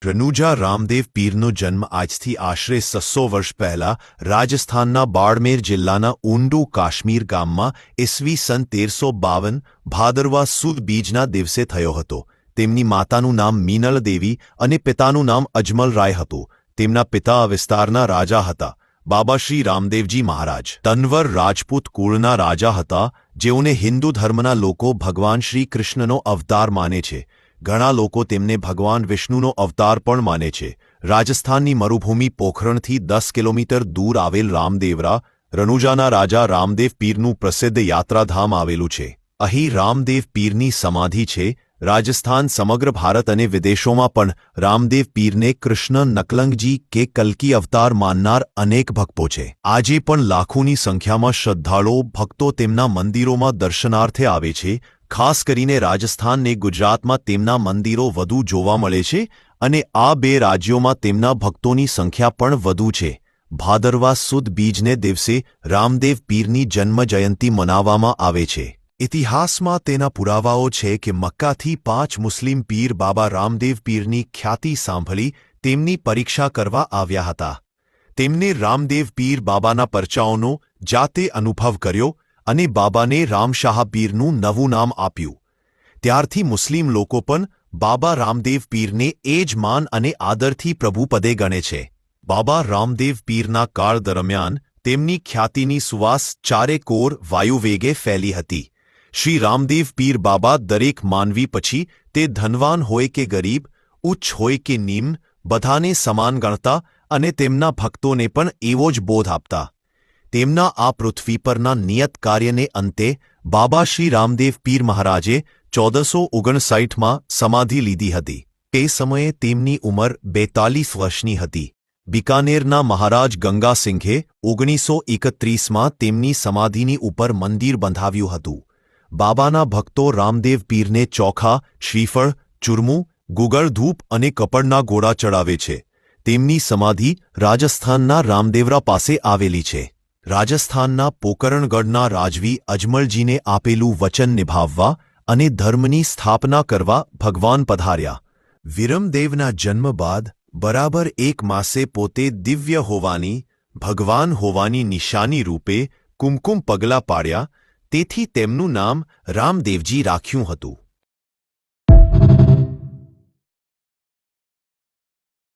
રનુજા રામદેવ પીરનો જન્મ આજથી આશરે 600 વર્ષ પહેલા રાજસ્થાનના બાડમેર જિલ્લાના ઊંડુ કાશ્મીર ગામમાં ઈસવી સન 1352 ભાદરવા સુદ બીજના દિવસે થયો હતો. તેમની માતાનું નામ મીનળ દેવી અને પિતાનું નામ અજમલ રાય હતું. તેમના પિતા આ વિસ્તારના રાજા હતા. બાબા શ્રી રામદેવજી મહારાજ તનવર રાજપૂત કુળના રાજા હતા, જેઓને હિન્દુ ધર્મના લોકો ભગવાન શ્રી કૃષ્ણનો અવતાર માને છે. ઘણા લોકો તેમને ભગવાન વિષ્ણુનો અવતાર પણ માને છે. રાજસ્થાનની મરુભૂમિ પોખરણથી 10 કિલોમીટર દૂર આવેલ રામદેવરા રનુજાના રાજા રામદેવ પીરનું પ્રસિદ્ધ યાત્રાધામ આવેલું છે. અહીં રામદેવ પીરની સમાધિ છે. રાજસ્થાન સમગ્ર ભારત અને વિદેશોમાં પણ રામદેવ પીરને કૃષ્ણ નકલંગજી કે કલ્કી અવતાર માનનાર અનેક ભક્તો છે. આજે પણ લાખોની સંખ્યામાં શ્રદ્ધાળુઓ ભક્તો તેમના મંદિરોમાં દર્શનાર્થે આવે છે. ખાસ કરીને રાજસ્થાન ને ગુજરાતમાં તેમના મંદિરો વધુ જોવા મળે છે અને આ બે રાજ્યોમાં તેમના ભક્તોની સંખ્યા પણ વધુ છે. ભાદરવા સુદ બીજને દિવસે રામદેવ પીરની જન્મજયંતિ મનાવવામાં આવે છે. ઇતિહાસમાં તેના પુરાવાઓ છે કે મક્કાથી 5 મુસ્લિમ પીર બાબા રામદેવ પીરની ખ્યાતિ સાંભળી તેમની પરીક્ષા કરવા આવ્યા હતા. તેમને રામદેવ પીર બાબાના પરચાઓનો જાતે અનુભવ કર્યો અને બાબાને રામશાહ પીરનું નવું નામ આપ્યું. ત્યારથી મુસ્લિમ લોકો પણ બાબા રામદેવ પીરને એ જ માન અને આદરથી પ્રભુપદે ગણે છે. બાબા રામદેવ પીરના કાળ દરમિયાન તેમની ખ્યાતિની સુવાસ ચારેકોર વાયુવેગે ફેલી હતી. શ્રી રામદેવ પીર બાબા દરેક માનવી પછી તે ધનવાન હોય કે ગરીબ, ઉચ્ચ હોય કે નિમ્ન, બધાને સમાન ગણતા અને તેમના ભક્તોને પણ એવો જ બોધ આપતા. તેમના આ પૃથ્વી પરના નિયત કાર્યને અંતે બાબા શ્રી રામદેવ પીર મહારાજે 1459માં સમાધિ લીધી હતી. તે સમયે તેમની ઉંમર 42 વર્ષની હતી. બિકાનેરના મહારાજ ગંગાસિંઘે 1931માં તેમની સમાધિની ઉપર મંદિર બંધાવ્યું હતું. બાબાના ભક્તો રામદેવ પીરને ચોખા, શ્રીફળ, ચૂરમું, ગુગળ ધૂપ અને કપડના ગોળા ચડાવે છે. તેમની સમાધિ રાજસ્થાનના રામદેવરા પાસે આવેલી છે. રાજસ્થાનના પોકરણગઢના રાજવી અજમલજીને આપેલું વચન નિભાવવા અને ધર્મની સ્થાપના કરવા ભગવાન પધાર્યા. વિરમદેવના જન્મ બાદ બરાબર 1 માસે પોતે દિવ્ય હોવાની, ભગવાન હોવાની નિશાની રૂપે કુમકુમ પગલાં પાડ્યા. તેથી તેમનું નામ રામદેવજી રાખ્યું હતું.